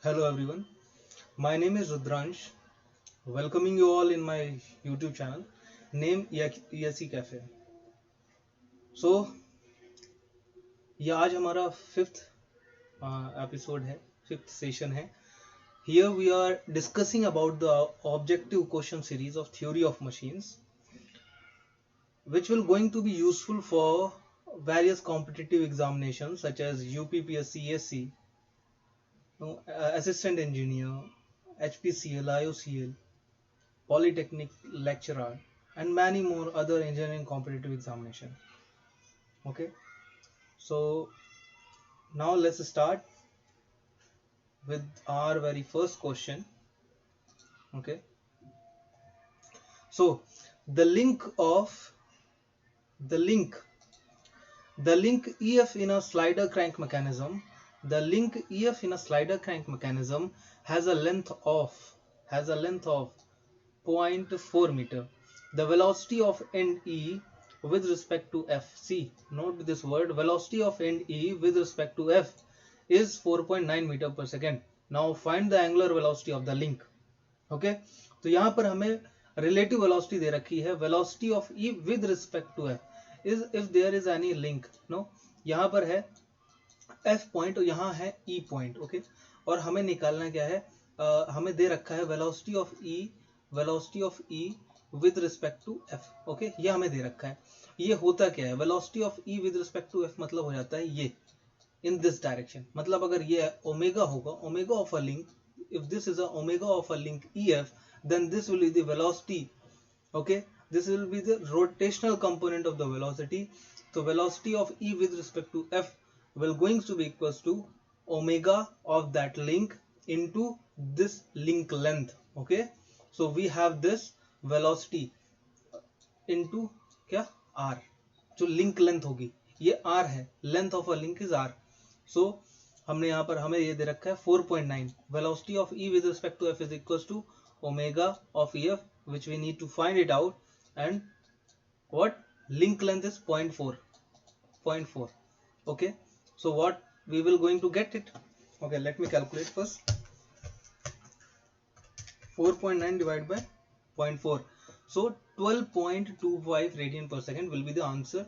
Hello everyone, my name is Rudransh, welcoming you all in my YouTube channel name ESE Cafe. So ये आज हमारा fifth episode है, fifth session है. Here we are discussing about the objective question series of theory of machines, which will going to be useful for various competitive examinations such as UPPSC, SC, assistant engineer, HPCL, IOCL, polytechnic lecturer, and many more other engineering competitive examination. Okay, so now let's start with our very first question. Okay, so the link of the link the link EF in a slider crank mechanism, the link EF in a slider crank mechanism has a length of zero point 0.4 meter. The velocity of end E with respect to F. See, note this word, velocity of end E with respect to F is 4.9 meter per second. Now find the angular velocity of the link. Okay, तो यहाँ पर हमें relative velocity दे रखी है, velocity of E with respect to F is if there is any link. No, यहाँ पर है F point और यहाँ है E point. Okay, और हमें निकालना क्या है, हमें दे रखा है velocity of E with respect to F. Okay, ये हमें दे रखा है. ये होता क्या है, velocity of E with respect to F मतलब हो जाता है ये in this direction. मतलब अगर ये ओमेगा होगा, omega of a link, if this is a omega of a link EF, then this will be the velocity. Okay, this will be the rotational component of the velocity. So velocity of E with respect to F will going to be equals to omega of that link into this link length. Okay, so we have this velocity into क्या R, जो link length होगी ये R है, length of a link is R. So हमने यहाँ पर हमें ये दे रखा है 4.9. Velocity of E with respect to F is equals to omega of EF, which we need to find it out, and what link length is 0.4. Okay, so what we will going to get it. Okay, let me calculate first. 4.9 divided by 0.4, so 12.25 radian per second will be the answer,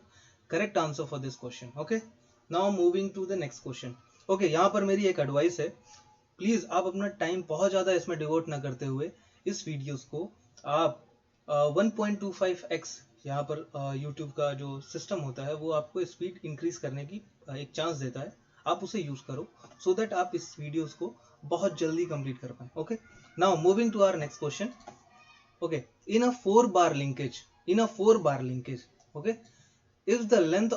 correct answer for this question. Okay, now moving to the next question. Okay, यहाँ पर मेरी एक advice है, please आप अपना time बहुत ज़्यादा इसमें डिवोट ना करते हुए इस वीडियोस को आप 1.25x यहाँ पर यूट्यूब का जो सिस्टम होता है वो आपको स्पीड इंक्रीज करने की एक चांस देता है, आप उसे यूज करो सो दैट आप इस वीडियोस को बहुत जल्दी कंप्लीट कर पाए. Okay, now moving to our next question. Okay, in a 4 bar linkage, okay, if the length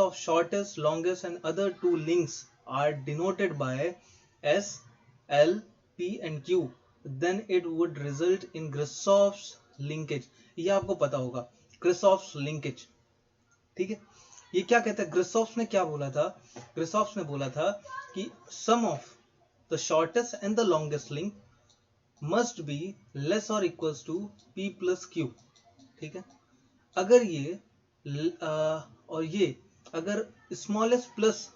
of shortest, longest and other two links are denoted by S, L, P and Q, then it would result in Grashoff's linkage. ये आपको पता होगा Grashoff's linkage. ठीक है, ये क्या कहता है, Grashoff ने क्या बोला था, Grashoff ने बोला था कि sum of the shortest and the longest link must be less or equals to P plus Q. ठीक है, अगर ये और ये अगर स्मॉलेस्ट प्लस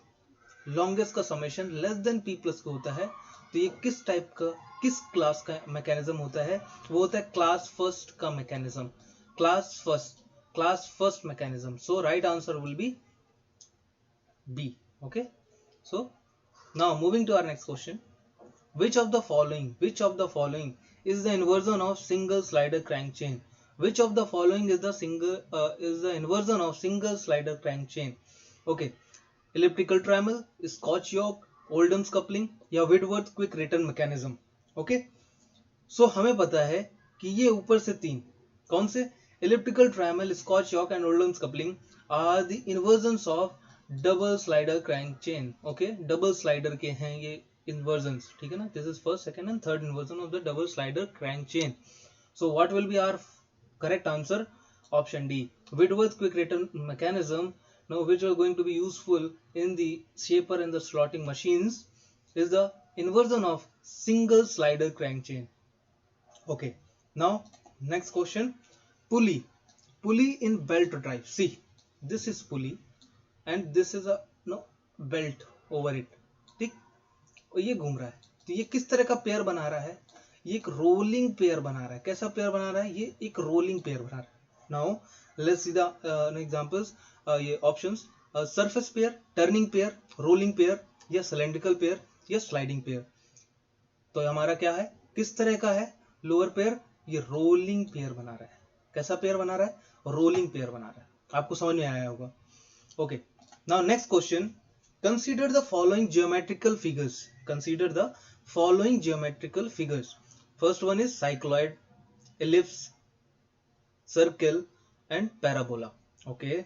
लॉन्गेस्ट का summation less than P plus Q होता है तो ये किस टाइप का, किस क्लास का मैकेनिज्म होता है, वो होता है क्लास फर्स्ट का mechanism, class first mechanism. So right answer will B B. Okay, so now moving to our next question. Which of the following is the inversion of single slider crank chain? Which of the following is the inversion of single slider crank chain? Okay, elliptical trammel, Scotch yoke, Oldham's coupling या Whitworth quick return mechanism. Okay, so हमें पता है कि ये ऊपर से तीन कौन से, elliptical trammel, Scotch yoke and Oldham's coupling are the inversions of double slider crank chain. Okay, double slider के हैं ये inversions, ठीक है ना, this is first, second and third inversion of the double slider crank chain. So what will be our correct answer? Option D, Whitworth quick return mechanism. Now which are going to be useful in the shaper and the slotting machines is the inversion of single slider crank chain. Okay, now next question. Pulley in belt drive. See, this is pulley and this is a belt over it. ठीक, और ये घूम रहा है, तो ये किस तरह का पेयर बना रहा है? ये एक रोलिंग पेयर बना रहा है। कैसा पेयर बना रहा है? ये एक रोलिंग पेयर बना रहा है। Now let's see the examples, ये options, surface pair, turning pair, rolling pair, या सिलेंड्रिकल पेयर, या स्लाइडिंग पेयर। तो हमारा क्या है, किस तरह का है लोअर पेयर? ये रोलिंग पेयर बना रहा है। कैसा पेयर बना रहा है? रोलिंग पेयर बना रहा है। आपको समझ में आया होगा। Okay, now next question, consider the following geometrical figures. Consider the following geometrical figures. First one is cycloid, ellipse, circle and parabola. Okay,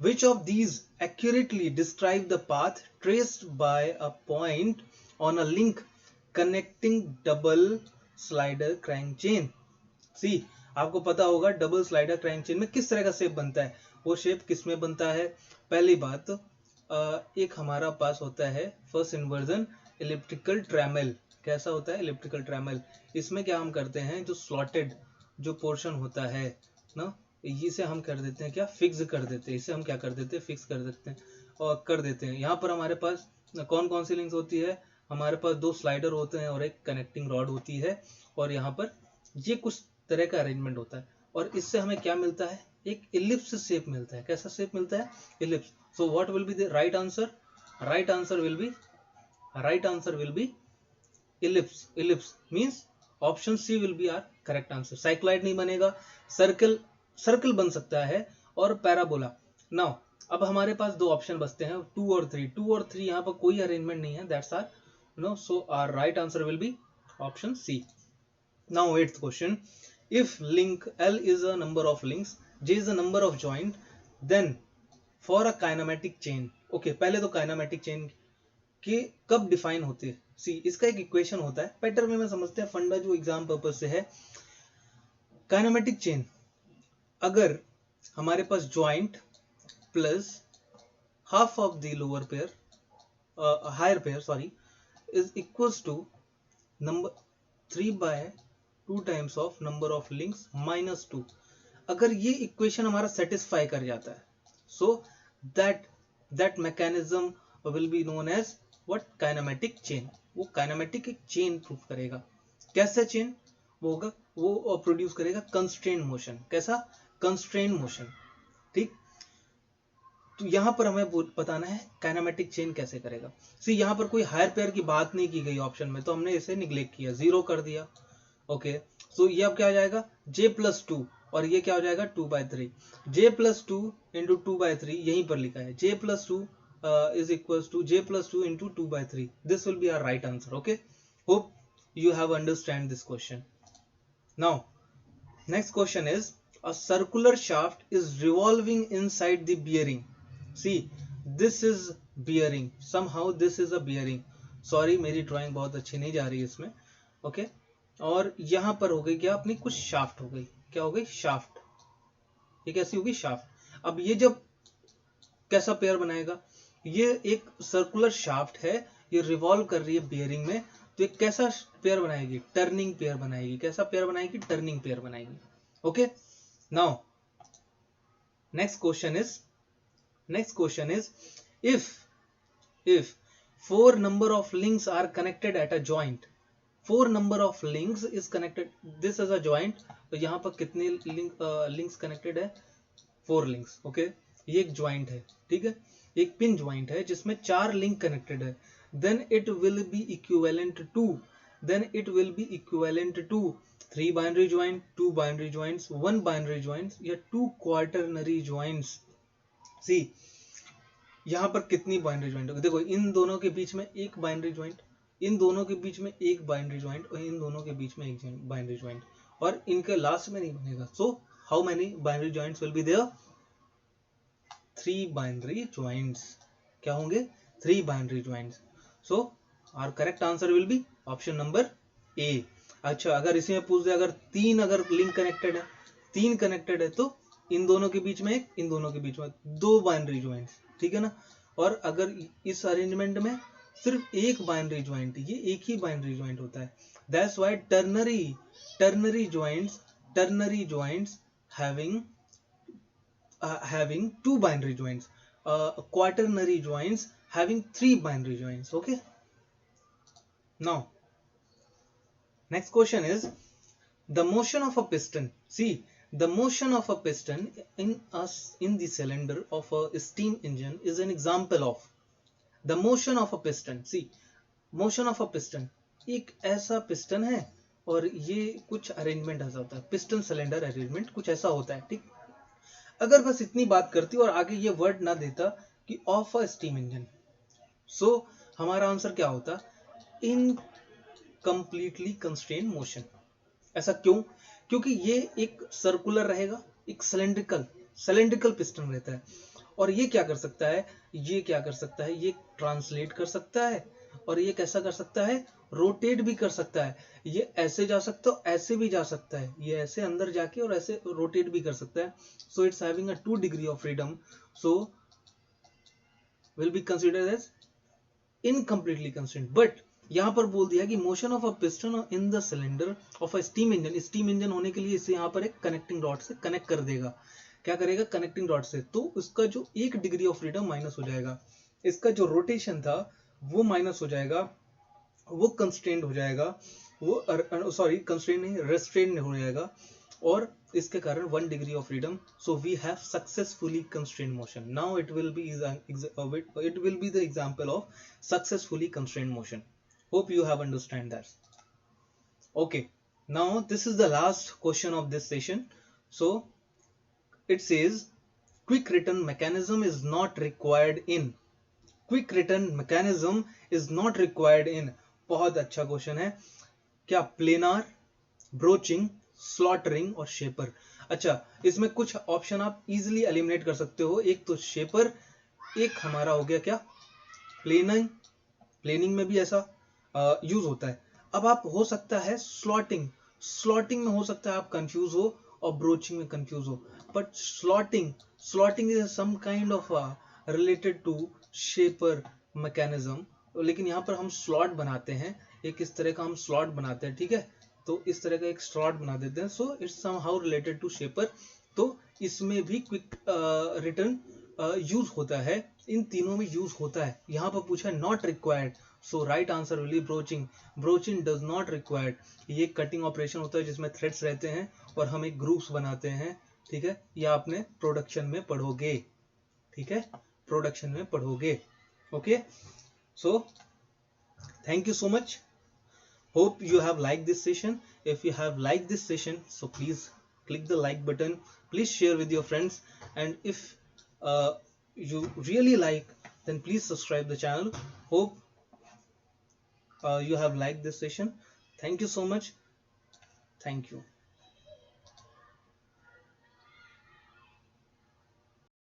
which of these accurately describe the path traced by a point on a link connecting double slider crank chain? सी, आपको पता होगा double slider crank chain में किस तरह का shape बनता है। वो शेप किस में बनता है? पहली बात, एक हमारा पास होता है फर्स्ट इन्वर्जन इलिप्टिकल ट्रेमल। कैसा होता है? इलिप्टिकल ट्रेमल। इसमें क्या हम करते हैं, जो स्लॉटेड जो पोर्शन होता है ना, इसे हम कर देते हैं क्या, फिक्स कर देते हैं। इसे हम क्या कर देते हैं, फिक्स कर देते हैं और कर देते हैं। यहाँ पर हमारे पास कौन कौन सी लिंक्स होती है? हमारे पास दो स्लाइडर होते हैं और एक कनेक्टिंग रॉड होती है, और यहाँ पर ये कुछ तरह का अरेंजमेंट होता है, और इससे हमें क्या मिलता है? एक इलिप्स शेप मिलता है। कैसा शेप मिलता है? Ellipse. So what will be the right answer? Right answer will B ellipse. Ellipse means option C will be our correct answer. Cycloid नहीं बनेगा, सर्कल बन सकता है, और पैराबोला। नाउ अब हमारे पास दो ऑप्शन बचते हैं, 2 और 3। 2 और 3 यहाँ पर कोई अरेंजमेंट नहीं है, that's are no, so our right answer will be option C. Now 8th question, if link L is a number of links, J is a number of joint, then for a kinematic chain. Okay, पहले तो kinematic chain के कब define होते हैं? सी, इसका एक equation होता है, पैटर्न में समझते हैं, फंडा जो एग्जाम पर्पज से है। काइनेमेटिक चेन, अगर हमारे पास joint plus half of the lower pair, higher pair sorry, is equals to number 3/2 times of number of links minus 2, अगर ये इक्वेशन हमारा सेटिस्फाई कर जाता है, so that mechanism will be known as what? Kinematic chain. वो kinematic एक chain proof करेगा। कैसा चेन? वो होगा, वो प्रोड्यूस करेगा कंस्ट्रेंट मोशन। कैसा? Constraint motion. ठीक, तो यहां पर हमें बताना है काइनेमेटिक चेन कैसे करेगा। सी, यहां पर कोई हायर पेयर की बात नहीं की गई ऑप्शन में, तो हमने इसे निग्लेक्ट किया, 0 कर दिया। ओके, सो ये अब क्या हो जाएगा? j+2, और ये क्या हो जाएगा? 2/3। j+2 इंटू 2/3 यहीं पर लिखा है, j+2 is equals to j+2 into 2/3. This will be our right answer. Okay, hope you have understand this question. Now next question is, a circular shaft is revolving inside the bearing. See, this is bearing, somehow this is a bearing. Sorry, मेरी drawing बहुत अच्छी नहीं जा रही है इसमें। Okay, और यहाँ पर हो गई क्या अपनी, कुछ शाफ्ट हो गई। क्या हो गई? शाफ्ट। ये कैसी होगी? शाफ्ट। अब ये जब कैसा पेयर बनाएगा? ये एक सर्कुलर शाफ्ट है, ये रिवॉल्व कर रही है बियरिंग में, तो एक कैसा पेयर बनाएगी? टर्निंग पेयर बनाएगी। कैसा पेयर बनाएगी? टर्निंग पेयर बनाएगी। Okay, now next question is if 4 number of links are connected at a joint, 4 number of links is connected, this is a joint, तो यहाँ पर कितने लिंक्स कनेक्टेड है? 4 लिंक्स। ओके, ये एक ज्वाइंट है, ठीक है, एक पिन ज्वाइंट है जिसमें 4 लिंक कनेक्टेड है। Then it will be equivalent to 3 binary joint, 2 binary joints, 1 binary joints, या 2 क्वार्टरनरी ज्वाइंट्स। सी, यहाँ पर कितनी बाइनरी ज्वाइंट होगी? देखो, इन दोनों के बीच में एक बाइनरी ज्वाइंट, इन दोनों के बीच में एक बाइनरी ज्वाइंट, और इन दोनों के बीच में एक बाइनरी ज्वाइंट, और इनके लास्ट में नहीं बनेगा। So how many binary joints will be there? 3 binary joints. क्या होंगे? 3 binary joints. So our correct answer will be option number A. अच्छा, अगर इसी में पूछ दे, अगर 3 अगर लिंक कनेक्टेड है, 3 कनेक्टेड है, तो इन दोनों के बीच में एक, इन दोनों के बीच में 2 बाइनरी ज्वाइंट्स, ठीक है ना। और अगर इस अरेंजमेंट में सिर्फ एक बाइनरी ज्वाइंट, ये एक ही बाइनरी ज्वाइंट होता है, that's why ternary joints having 2 binary joints, quaternary joints having 3 binary joints. Okay, Now next question is the motion of a piston. See, the motion of a piston in the cylinder of a steam engine is an example of the motion of a piston. See, motion of a piston, एक ऐसा piston है और ये कुछ arrangement ऐसा होता है, piston cylinder arrangement कुछ ऐसा होता है, ठीक। अगर बस इतनी बात करती और आगे ये वर्ड ना देता कि ऑफ अ स्टीम इंजन, सो हमारा आंसर क्या होता, इन कंप्लीटली कंस्ट्रेन्ड मोशन। ऐसा क्यों? क्योंकि ये एक सर्कुलर रहेगा, एक सिलेंड्रिकल पिस्टन रहता है, और ये क्या कर सकता है, ये क्या कर सकता है, ये ट्रांसलेट कर सकता है, और ये कैसा कर सकता है, रोटेट भी कर सकता है। ये ऐसे जा सकता है, ऐसे भी जा सकता है, ये ऐसे अंदर जाके और ऐसे रोटेट भी कर सकता है। So it's having a 2 degree of freedom, so will be considered as incompletely constraint. But यहाँ पर बोल दिया कि motion of a piston in the cylinder of a steam engine, steam engine होने के लिए इसे यहाँ पर एक कनेक्टिंग रॉड से कनेक्ट कर देगा। क्या करेगा, कनेक्टिंग रॉड से, तो उसका जो 1 डिग्री ऑफ फ्रीडम माइनस हो जाएगा, इसका जो रोटेशन था वो माइनस हो जाएगा, वो कंस्ट्रेंड हो जाएगा, वो सॉरी कंस्ट्रेंट नहीं, रेस्ट्रेंड हो जाएगा, और इसके कारण 1 degree of freedom. So we have successfully constrained motion. Now it will be the example of successfully constrained motion. Hope you have understand that. Okay, now this is the last question of this session. So it says quick return mechanism is not required in, quick return mechanism is not required in. बहुत अच्छा question है। क्या planer, broaching, slotting और shaper. अच्छा, इसमें कुछ option आप easily eliminate कर सकते हो। एक तो शेपर, एक हमारा हो गया क्या, प्लेनिंग, प्लेनिंग में भी ऐसा यूज होता है। अब आप हो सकता है स्लॉटिंग, स्लॉटिंग में हो सकता है आप कंफ्यूज हो, और ब्रोचिंग में कंफ्यूज हो, but slotting is some kind of related to shaper mechanism. लेकिन यहाँ पर हम स्लॉट बनाते हैं, एक इस तरह का हम स्लॉट बनाते हैं, ठीक है, तो इस तरह का एक स्लॉट बना देते हैं। So it's somehow related to shaper. तो इसमें भी क्विक रिटर्न यूज होता है, इन तीनों में यूज होता है। यहाँ पर पूछा not required, so right answer will B broaching. Broaching does not required. ये कटिंग ऑपरेशन होता है जिसमें थ्रेड्स रहते हैं और हम एक ग्रुप्स बनाते हैं, ठीक है, ये आपने प्रोडक्शन में पढ़ोगे, ठीक है, प्रोडक्शन में पढ़ोगे। Okay, so thank you so much. Hope you have liked this session. If you have liked this session, so please click the like button, please share with your friends, and if you really like, then please subscribe the channel. Hope you have liked this session. Thank you so much. Thank you.